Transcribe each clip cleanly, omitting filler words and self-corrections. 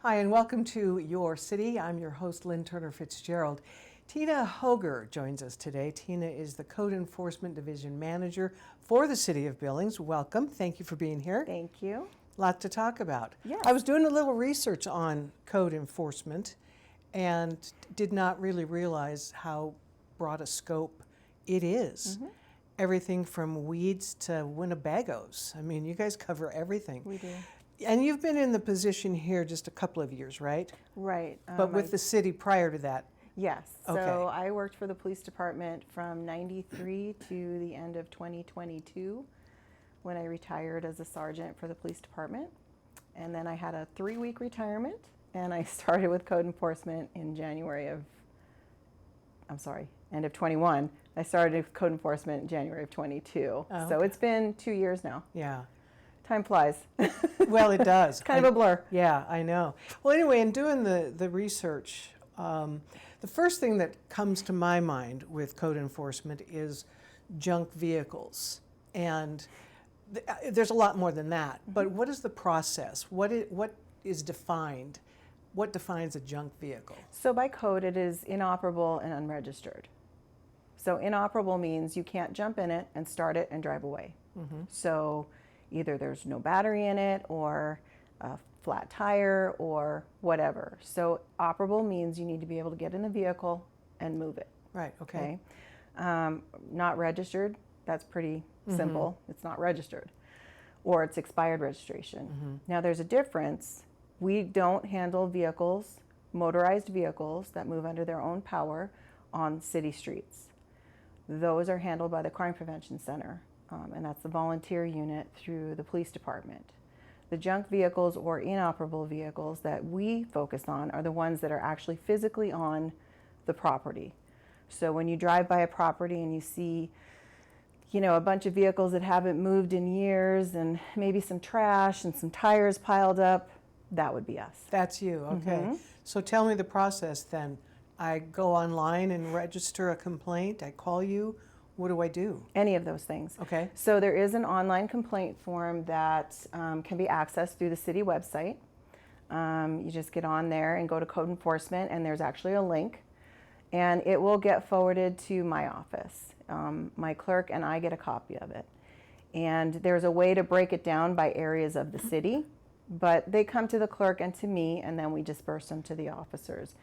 Hi, and welcome to Your City. I'm your host, Lynne Turner Fitzgerald. Tina Hoeger joins us today. Tina is the Code Enforcement Division Manager for the City of Billings. Welcome. Thank you for being here. Thank you. Lot to talk about. Yes. I was doing a little research on code enforcement and did not really realize how broad a scope it is. Everything from weeds to Winnebagos. I mean, you guys cover everything. We do. And you've been in the position here just a couple of years, right? Right. But with the city prior to that. Yes. Okay. So I worked for the police department from '93 to the end of 2022 when I retired as a sergeant for the police department. And then I had a 3-week retirement and I started with code enforcement in end of 21. I started with code enforcement in January of 22. Oh, So okay. it's been 2 years now. Yeah. Time flies. Well, it does. Kind of a blur. Yeah, I know. Well, anyway, in doing the research, the first thing that comes to my mind with code enforcement is junk vehicles. And there's a lot more than that. But what is the process? What is defined? What defines a junk vehicle? So by code, it is inoperable and unregistered. So inoperable means you can't jump in it and start it and drive away. So either there's no battery in it or a flat tire or whatever. So operable means you need to be able to get in the vehicle and move it. Right, okay. Not registered, that's pretty simple. It's not registered. Or it's expired registration. Now there's a difference. We don't handle vehicles, motorized vehicles that move under their own power on city streets. Those are handled by the Crime Prevention Center, and that's the volunteer unit through the police department. The junk vehicles or inoperable vehicles that we focus on are the ones that are actually physically on the property. So when you drive by a property and you see, a bunch of vehicles that haven't moved in years and maybe some trash and some tires piled up, that would be us. That's you, okay. So tell me the process then. I go online and register a complaint. I call you. What do I do? Any of those things. Okay. So there is an online complaint form that can be accessed through the city website. You just get on there and go to code enforcement, and there's actually a link, and it will get forwarded to my office. My clerk and I get a copy of it. And there's a way to break it down by areas of the city, but they come to the clerk and to me, and then we disperse them to the officers.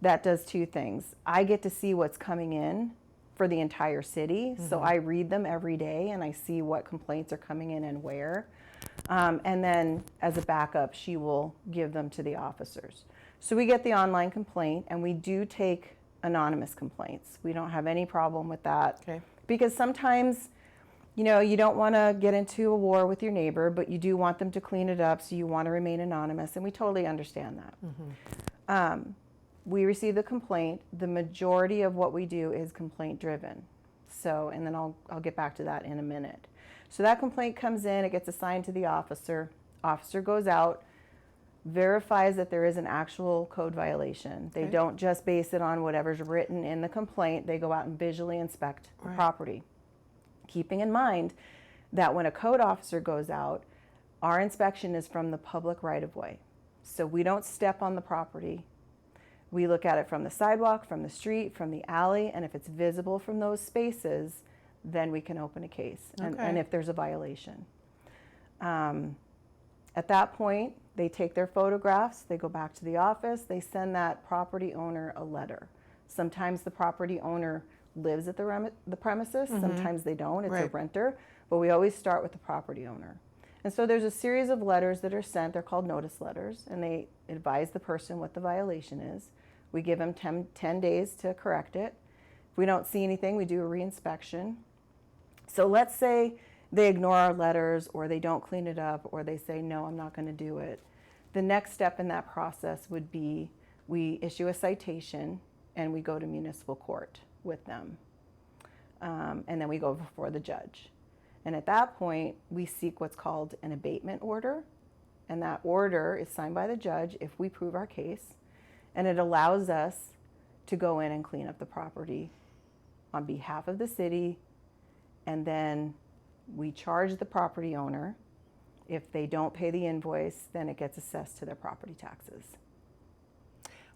That does two things. I get to see what's coming in for the entire city, so I read them every day and I see what complaints are coming in and where. And then as a backup, she will give them to the officers. So we get the online complaint, and we do take anonymous complaints. We don't have any problem with that. Okay. Because sometimes, you don't want to get into a war with your neighbor, but you do want them to clean it up, so you want to remain anonymous, and we totally understand that. We receive the complaint. The majority of what we do is complaint driven. So, and then I'll get back to that in a minute. So that complaint comes in, it gets assigned to the officer. Officer goes out, verifies that there is an actual code violation. They don't just base it on whatever's written in the complaint. They go out and visually inspect the property. Keeping in mind that when a code officer goes out, our inspection is from the public right-of-way. So we don't step on the property. We look at it from the sidewalk, from the street, from the alley, and if it's visible from those spaces, then we can open a case, and if there's a violation. At that point, they take their photographs, they go back to the office, they send that property owner a letter. Sometimes the property owner lives at the premises, sometimes they don't, it's a renter, but we always start with the property owner. And so there's a series of letters that are sent, they're called notice letters, and they advise the person what the violation is. We give them 10 days to correct it. If we don't see anything, we do a reinspection. So let's say they ignore our letters, or they don't clean it up, or they say, no, I'm not going to do it. The next step in that process would be we issue a citation and we go to municipal court with them. And then we go before the judge. And at that point, we seek what's called an abatement order. And that order is signed by the judge if we prove our case. And it allows us to go in and clean up the property on behalf of the city. And then we charge the property owner If they don't pay the invoice, then it gets assessed to their property taxes.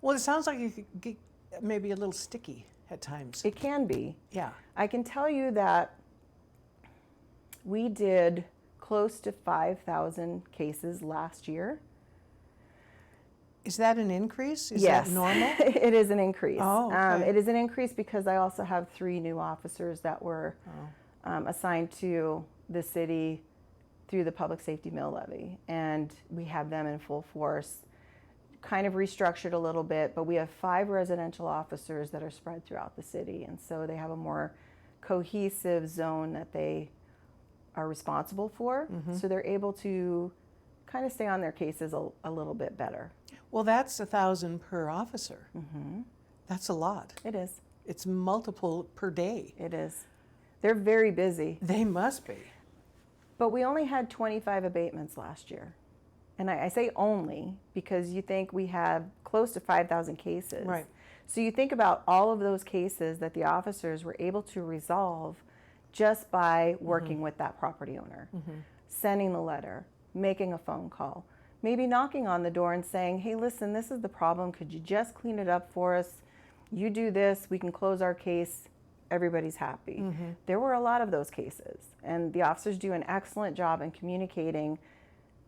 Well, it sounds like you could get maybe a little sticky at times. It can be. Yeah. I can tell you that we did close to 5,000 cases last year. Is that an increase? Is Yes. that normal? It is an increase. Oh, okay. It is an increase because I also have 3 new officers that were assigned to the city through the public safety mill levy, and we have them in full force. Kind of restructured a little bit, but we have 5 residential officers that are spread throughout the city, and so they have a more cohesive zone that they are responsible for, so they're able to kind of stay on their cases a little bit better. Well, that's 1,000 per officer. That's a lot. It is. It's multiple per day. It is. They're very busy. They must be. But we only had 25 abatements last year. And I say only because you think we have close to 5,000 cases. Right. So you think about all of those cases that the officers were able to resolve just by working with that property owner, sending the letter, making a phone call, maybe knocking on the door and saying, hey, listen, this is the problem. Could you just clean it up for us? You do this, we can close our case. Everybody's happy. There were a lot of those cases, and the officers do an excellent job in communicating,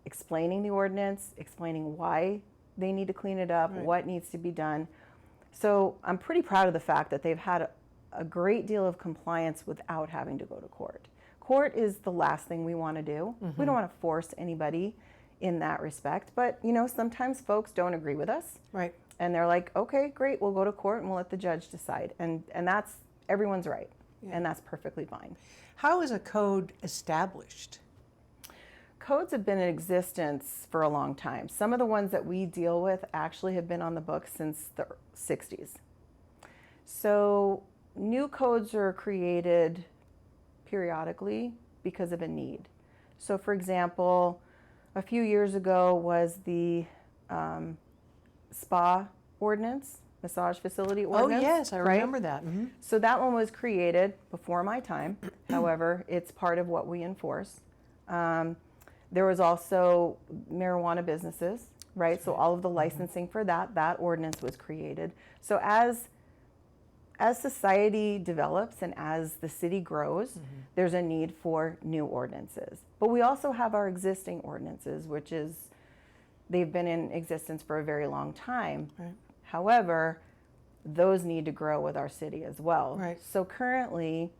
explaining the ordinance, explaining why they need to clean it up, what needs to be done. So I'm pretty proud of the fact that they've had a great deal of compliance without having to go to court. Court is the last thing we want to do. We don't want to force anybody in that respect, but you know, sometimes folks don't agree with us. Right. And they're like, okay, great, we'll go to court and we'll let the judge decide. And that's, everyone's right. And that's perfectly fine. How is a code established? Codes have been in existence for a long time. Some of the ones that we deal with actually have been on the books since the 60s. So new codes are created periodically because of a need. So for example, a few years ago was the spa ordinance, massage facility ordinance. Oh yes, I remember that. So that one was created before my time. However, it's part of what we enforce. There was also marijuana businesses, right? So all of the licensing for that ordinance was created. So as society develops and as the city grows, there's a need for new ordinances. But we also have our existing ordinances, which is, they've been in existence for a very long time. Right. However, those need to grow with our city as well. Right. So currently,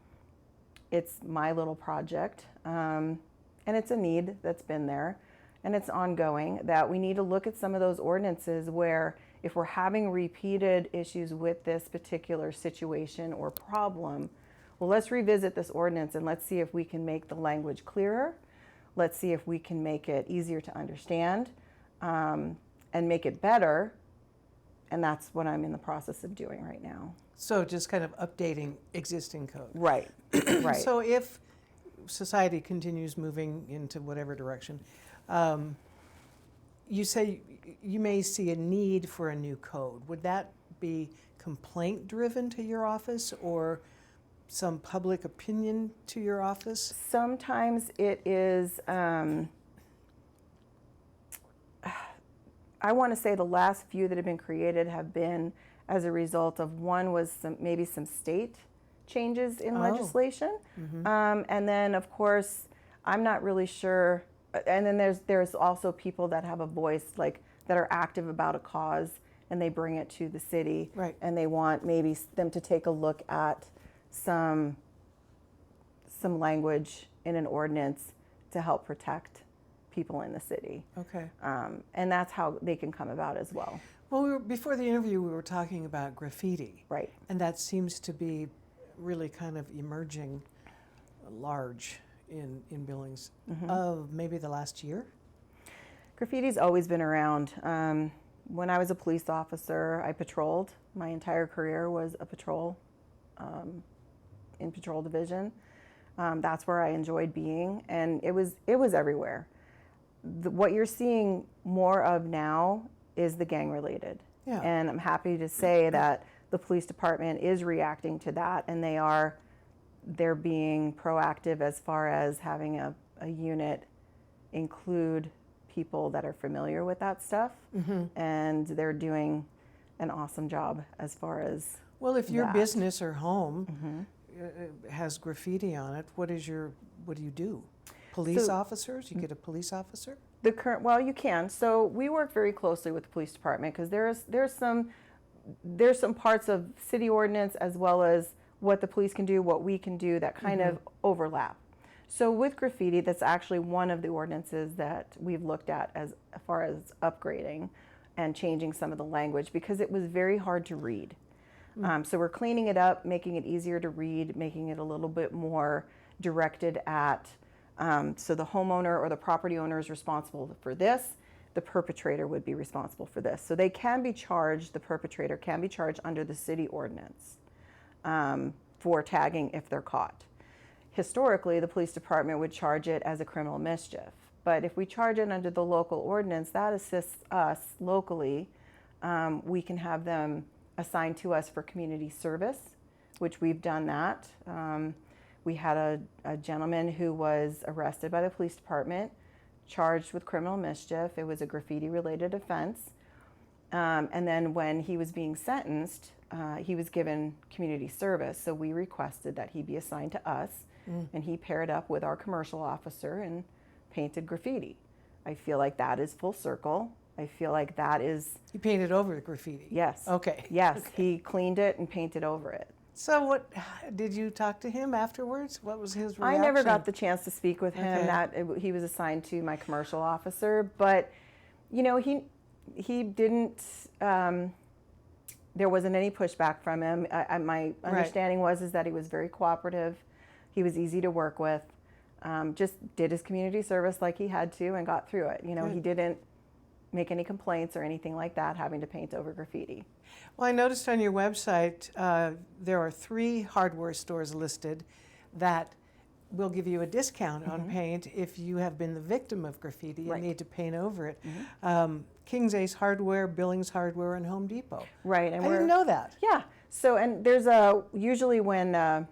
it's my little project, and it's a need that's been there, and it's ongoing, that we need to look at some of those ordinances where if we're having repeated issues with this particular situation or problem, well, let's revisit this ordinance and let's see if we can make the language clearer. Let's see if we can make it easier to understand and make it better. And that's what I'm in the process of doing right now. So just kind of updating existing code. Right, right. So if society continues moving into whatever direction, you say you may see a need for a new code. Would that be complaint driven to your office or some public opinion to your office? Sometimes it is, I want to say the last few that have been created have been as a result of, one was maybe some state changes in legislation. And then of course, I'm not really sure, and then there's also people that have a voice, like that are active about a cause, and they bring it to the city, Right. and they want maybe them to take a look at some language in an ordinance to help protect people in the city. Okay. And that's how they can come about as well. Well, before the interview, we were talking about graffiti. Right. And that seems to be really kind of emerging large in Billings of maybe the last year. Graffiti's always been around. When I was a police officer, I patrolled. My entire career was a patrol, in patrol division. That's where I enjoyed being, and it was everywhere. What you're seeing more of now is the gang related. Yeah. And I'm happy to say that the police department is reacting to that, and they're being proactive as far as having a unit include people that are familiar with that stuff, and they're doing an awesome job as far as Well, if your that. business or home has graffiti on it, what do you do? Police So- officers? You get a police officer? Well, you can. So we work very closely with the police department because there's some parts of city ordinance as well as what the police can do, what we can do that kind of overlap. So with graffiti, that's actually one of the ordinances that we've looked at as far as upgrading and changing some of the language because it was very hard to read. So we're cleaning it up, making it easier to read, making it a little bit more directed at, so the homeowner or the property owner is responsible for this, the perpetrator would be responsible for this. So they can be charged, the perpetrator can be charged under the city ordinance for tagging if they're caught. Historically, the police department would charge it as a criminal mischief. But if we charge it under the local ordinance, that assists us locally. We can have them assigned to us for community service, which we've done that. We had a gentleman who was arrested by the police department, charged with criminal mischief. It was a graffiti-related offense. And then when he was being sentenced, he was given community service. So we requested that he be assigned to us, and he paired up with our commercial officer and painted graffiti. I feel like that is full circle. I feel like that is... You painted over the graffiti? Yes. Okay. Yes, Okay. he cleaned it and painted over it. So what, did you talk to him afterwards? What was his reaction? I never got the chance to speak with him. Okay. He was assigned to my commercial officer, but you know, he didn't, there wasn't any pushback from him. My understanding is that he was very cooperative. He was easy to work with. Just did his community service like he had to and got through it. You know, Good. He didn't make any complaints or anything like that having to paint over graffiti. Well, I noticed on your website there are 3 hardware stores listed that will give you a discount on paint if you have been the victim of graffiti and need to paint over it. King's Ace Hardware, Billings Hardware, and Home Depot. Right. And I didn't know that. Yeah. So, and there's usually when,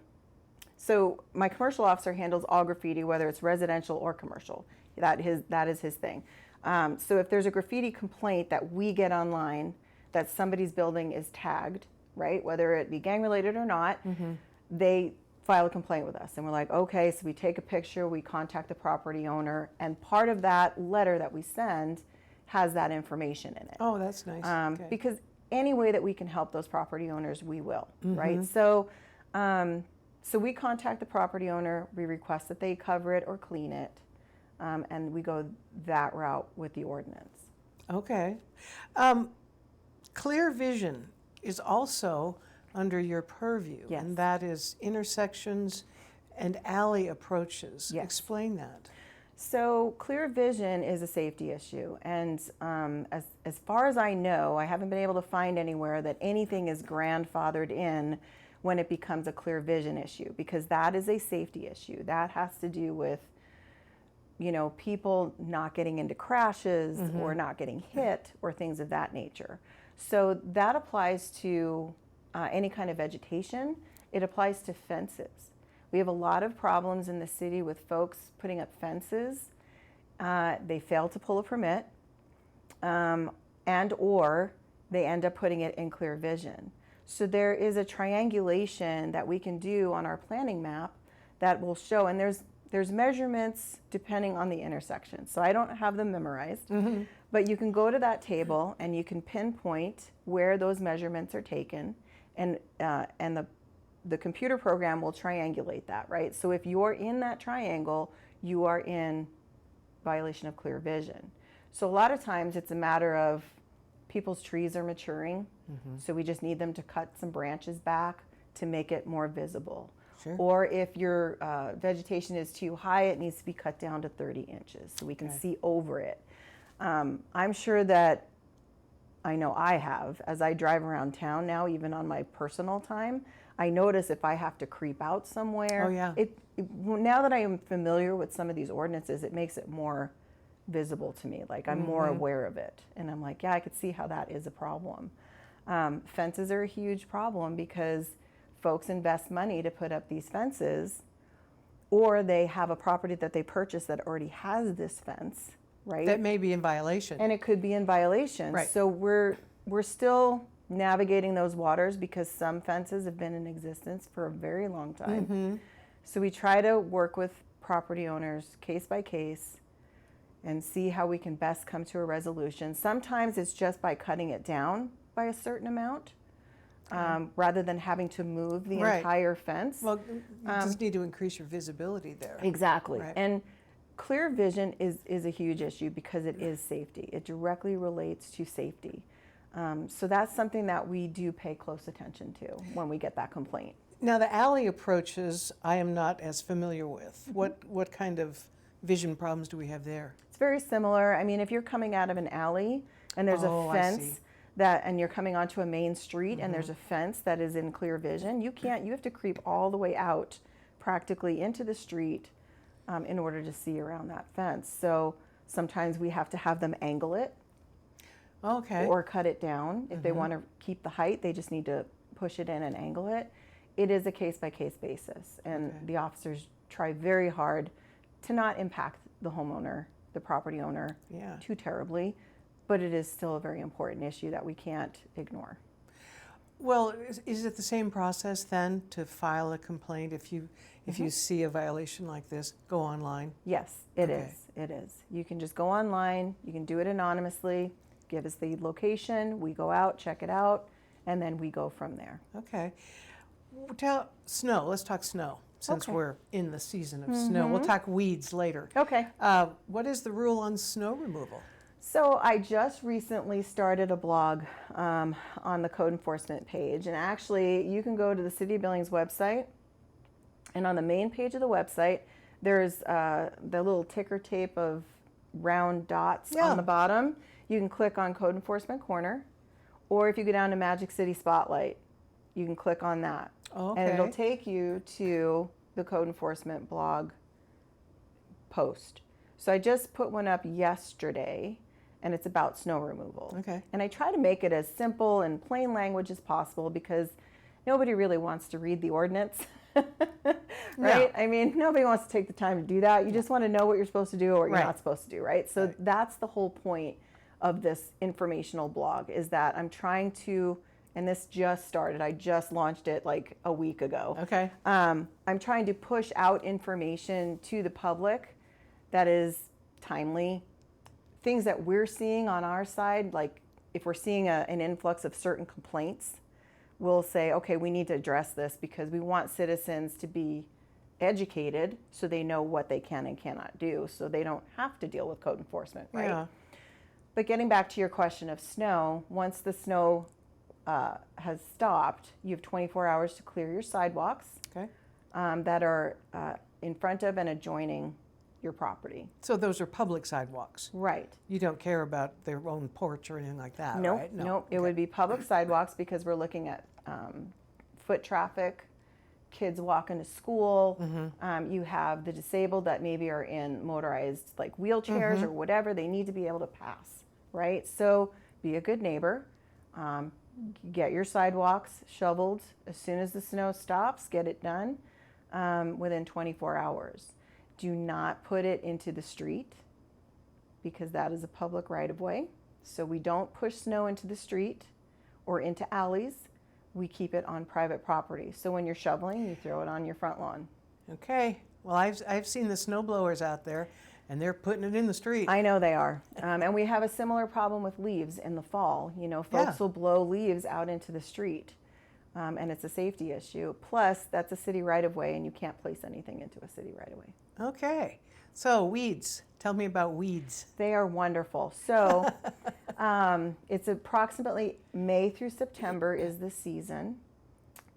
so my commercial officer handles all graffiti, whether it's residential or commercial. That is his thing. So if there's a graffiti complaint that we get online that somebody's building is tagged, right, whether it be gang related or not, they file a complaint with us. And we're like, okay, so we take a picture, we contact the property owner, and part of that letter that we send has that information in it. Oh, that's nice. Okay. Because any way that we can help those property owners, we will, right? So, so we contact the property owner, we request that they cover it or clean it, and we go that route with the ordinance. Okay. Clear vision is also under your purview, Yes. and that is intersections and alley approaches. Yes. Explain that. So clear vision is a safety issue, and as far as I know, I haven't been able to find anywhere that anything is grandfathered in when it becomes a clear vision issue, because that is a safety issue. That has to do with, you know, people not getting into crashes or not getting hit or things of that nature. So that applies to any kind of vegetation. It applies to fences. We have a lot of problems in the city with folks putting up fences. They fail to pull a permit, and or they end up putting it in clear vision. So there is a triangulation that we can do on our planning map that will show, and there's measurements depending on the intersection. So I don't have them memorized, but you can go to that table and you can pinpoint where those measurements are taken, and the computer program will triangulate that, right? So if you're in that triangle, you are in violation of clear vision. So a lot of times it's a matter of people's trees are maturing, so we just need them to cut some branches back to make it more visible. Sure. Or if your vegetation is too high, it needs to be cut down to 30 inches so we can see over it. I'm sure that I know I have, as I drive around town now, even on my personal time, I notice if I have to creep out somewhere. Oh, yeah. Now that I am familiar with some of these ordinances, it makes it more visible to me. Like I'm more aware of it. And I'm like, yeah, I could see how that is a problem. Fences are a huge problem because folks invest money to put up these fences, or they have a property that they purchased that already has this fence, right? That may be in violation. And it could be in violation. Right. So we're still navigating those waters because some fences have been in existence for a very long time. Mm-hmm. So we try to work with property owners case by case and see how we can best come to a resolution. Sometimes it's just by cutting it down by a certain amount, rather than having to move the Right. entire fence. Well, you just need to increase your visibility there. Exactly. Right. And clear vision is a huge issue because it is safety. It directly relates to safety. So that's something that we do pay close attention to when we get that complaint. Now, the alley approaches, I am not as familiar with. Mm-hmm. What kind of vision problems do we have there? It's very similar. I mean, if you're coming out of an alley and there's Oh, a I fence see. and you're coming onto a main street and there's a fence that is in clear vision, you have to creep all the way out practically into the street in order to see around that fence. So sometimes we have to have them angle it Okay. or cut it down. If they want to keep the height, they just need to push it in and angle it. It is a case-by-case basis, and Okay. the officers try very hard to not impact the homeowner, the property owner, Yeah. too terribly, but it is still a very important issue that we can't ignore. Well, is it the same process then to file a complaint if you see a violation like this? Go online. Yes, it Okay. is. It is. You can just go online. You can do it anonymously. Give us the location. We go out, check it out, and then we go from there. Okay. Snow. Let's talk snow since Okay. we're in the season of snow. We'll talk weeds later. Okay. What is the rule on snow removal? So I just recently started a blog on the code enforcement page, and actually you can go to the City of Billings website, and on the main page of the website there's the little ticker tape of round dots Yeah. on the bottom. You can click on Code Enforcement Corner, or if you go down to Magic City Spotlight, you can click on that. Okay. And it'll take you to the code enforcement blog post. So I just put one up yesterday, and it's about snow removal. Okay. And I try to make it as simple and plain language as possible because nobody really wants to read the ordinance. Right? I mean, nobody wants to take the time to do that. You just want to know what you're supposed to do or what you're Right. not supposed to do, right? So Right. that's the whole point of this informational blog, is that I'm trying to, and this just started, I just launched it like a week ago. Okay. I'm trying to push out information to the public that is timely, things that we're seeing on our side, like if we're seeing an influx of certain complaints, we'll say, okay, we need to address this because we want citizens to be educated so they know what they can and cannot do, so they don't have to deal with code enforcement, right? Yeah. But getting back to your question of snow, once the snow has stopped, you have 24 hours to clear your sidewalks Okay. that are in front of and adjoining your property. So those are public sidewalks. Right. You don't care about their own porch or anything like that, Nope, right? nope. It Okay. would be public sidewalks because we're looking at foot traffic, kids walking to school. You have the disabled that maybe are in motorized like wheelchairs or whatever. They need to be able to pass, right? So be a good neighbor. Get your sidewalks shoveled as soon as the snow stops. Get it done within 24 hours. Do not put it into the street because that is a public right-of-way. So we don't push snow into the street or into alleys. We keep it on private property. So when you're shoveling, you throw it on your front lawn. Okay. Well, I've seen the snow blowers out there, and they're putting it in the street. I know they are. And we have a similar problem with leaves in the fall. You know, folks will blow leaves out into the street, and it's a safety issue. Plus, that's a city right-of-way, and you can't place anything into a city right-of-way. Okay. So weeds. Tell me about weeds. They are wonderful. So it's approximately May through September is the season,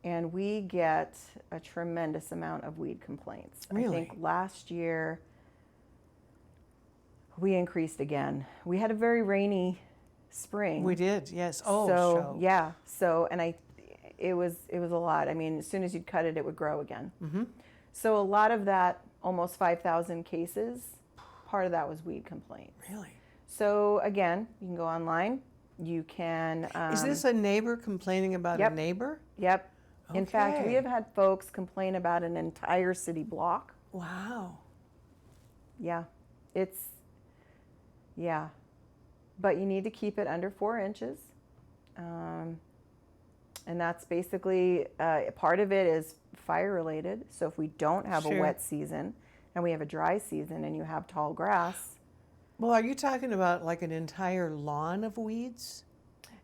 and we get a tremendous amount of weed complaints. Really? I think last year we increased again. We had a very rainy spring. We did, yes. Oh, so yeah. So it was a lot. I mean, as soon as you'd cut it, it would grow again. Mm-hmm. So a lot of that, almost 5,000 cases, part of that was weed complaints. Really? So again, you can go online. You can. Is this a neighbor complaining about Yep. a neighbor? Yep. In fact, we Okay. have had folks complain about an entire city block. Wow. Yeah, yeah. But you need to keep it under 4 inches. And that's basically, part of it is fire related. So if we don't have a Sure. wet season and we have a dry season and you have tall grass, Well, are you talking about like an entire lawn of weeds?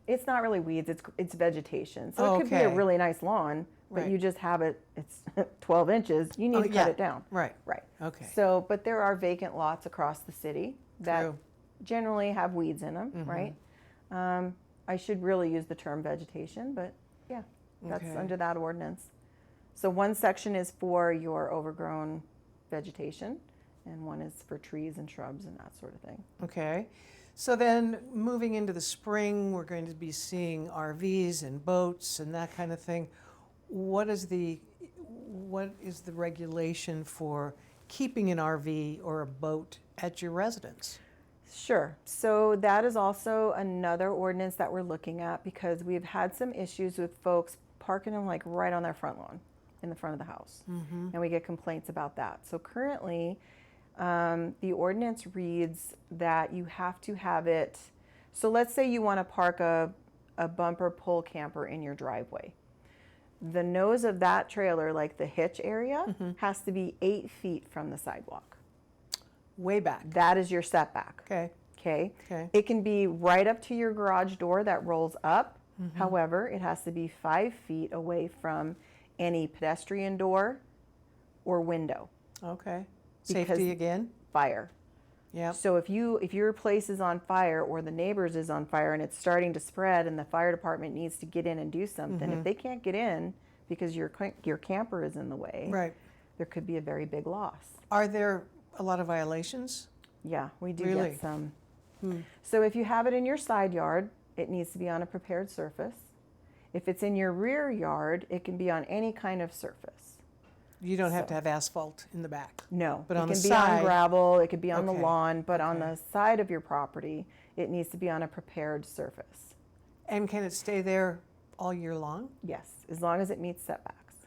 it's not really weeds, it's vegetation. So Oh, it could be a okay. really nice lawn, but Right. you just have it, it's 12 inches, you need Oh, to cut yeah. it down. Right. Right. Okay. So, but there are vacant lots across the city that True. generally have weeds in them, right? I should really use the term vegetation, but yeah, that's Okay. under that ordinance. So one section is for your overgrown vegetation, and one is for trees and shrubs and that sort of thing. Okay. So then moving into the spring, we're going to be seeing RVs and boats and that kind of thing. What is the regulation for keeping an RV or a boat at your residence? Sure. So that is also another ordinance that we're looking at because we've had some issues with folks parking them like right on their front lawn in the front of the house. And we get complaints about that. So currently, the ordinance reads that you have to have it. So let's say you want to park a bumper pull camper in your driveway. The nose of that trailer, like the hitch area, has to be 8 feet from the sidewalk. Way back. That is your setback. Okay. Okay. Okay. It can be right up to your garage door that rolls up. However, it has to be 5 feet away from any pedestrian door or window. Okay. Because- Safety again? Fire. Yep. So if your place is on fire or the neighbor's is on fire and it's starting to spread and the fire department needs to get in and do something, if they can't get in because your camper is in the way, Right. there could be a very big loss. Are there a lot of violations? Yeah, we do Really? get some. So if you have it in your side yard, it needs to be on a prepared surface. If it's in your rear yard, it can be on any kind of surface. You don't have So- to have asphalt in the back. No, But it on the can be side- on gravel, it could be on the Okay, lawn, but on okay. the side of your property, it needs to be on a prepared surface. And can it stay there all year long? Yes, as long as it meets setbacks.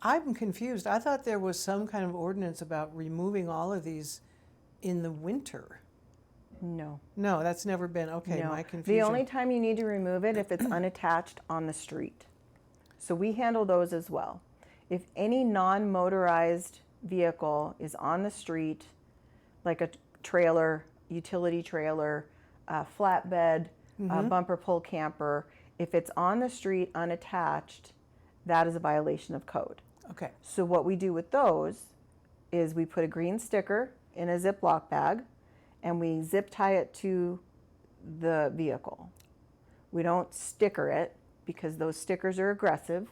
I'm confused. I thought there was some kind of ordinance about removing all of these in the winter. No. No, that's never been, okay, No. my The confusion. only time you need to remove it if it's unattached on the street. So we handle those as well. If any non-motorized vehicle is on the street, like a trailer, utility trailer, a flatbed, a bumper pull camper, if it's on the street unattached, that is a violation of code. Okay. So what we do with those is we put a green sticker in a Ziploc bag and we zip tie it to the vehicle. We don't sticker it because those stickers are aggressive.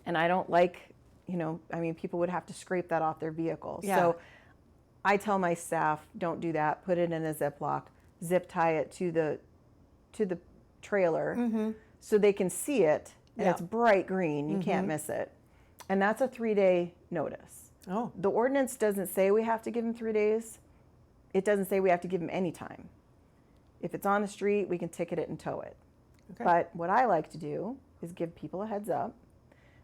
And I don't like, people would have to scrape that off their vehicle. Yeah. So I tell my staff, don't do that. Put it in a Ziploc, zip tie it to the trailer so they can see it. And Yeah. it's bright green. You can't miss it. And that's a 3-day notice. Oh, The ordinance doesn't say we have to give them 3 days. It doesn't say we have to give them any time. If it's on the street, we can ticket it and tow it. okay. But what I like to do is give people a heads up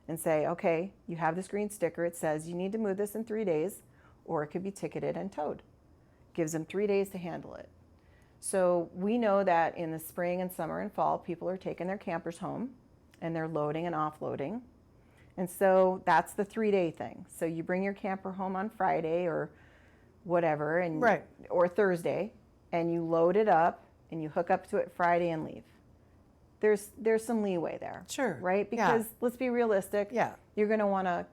and say, okay, you have this green sticker. It says you need to move this in 3 days, or it could be ticketed and towed. Gives them 3 days to handle it. So we know that in the spring and summer and fall, people are taking their campers home and they're loading and offloading. And so that's the 3-day thing. So you bring your camper home on Friday or whatever, and Right. or Thursday, and you load it up and you hook up to it Friday and leave. There's some leeway there. Sure. Right? Yeah. Because let's be realistic. Yeah. You're going to want to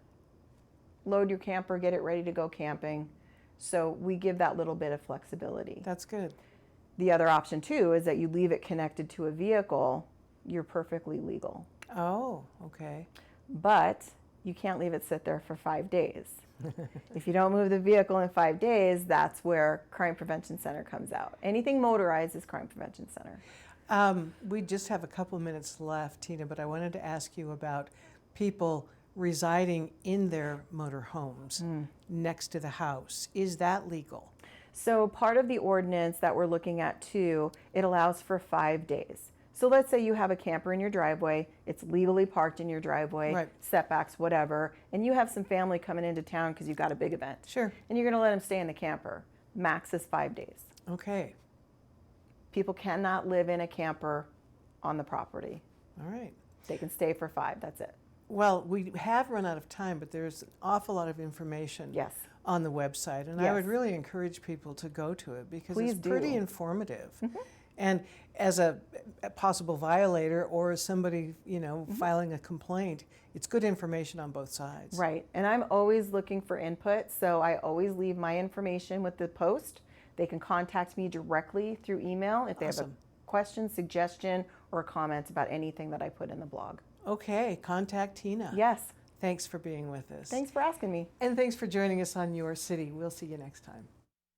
load your camper, get it ready to go camping. So we give that little bit of flexibility. That's good. The other option too is that you leave it connected to a vehicle. You're perfectly legal. Oh, okay. But you can't leave it sit there for 5 days. If you don't move the vehicle in 5 days, that's where Crime Prevention Center comes out. Anything motorized is Crime Prevention Center. We just have a couple minutes left, Tina, but I wanted to ask you about people residing in their motorhomes next to the house. Is that legal? So part of the ordinance that we're looking at too, it allows for 5 days. So let's say you have a camper in your driveway, it's legally parked in your driveway, Right. setbacks, whatever, and you have some family coming into town because you've got a big event. Sure. And you're going to let them stay in the camper. Max is 5 days. Okay. People cannot live in a camper on the property. All right. They can stay for 5, that's it. Well, we have run out of time, but there's an awful lot of information Yes. on the website, and I Yes. would really encourage people to go to it because Please it's pretty do. informative. And as a possible violator or as somebody, filing a complaint, it's good information on both sides. Right, and I'm always looking for input, so I always leave my information with the post. They can contact me directly through email if they have a Awesome. question, suggestion, or comment about anything that I put in the blog. Okay, contact Tina. Yes, Thanks for being with us. thanks for asking me. And thanks for joining us on Your City. We'll see you next time.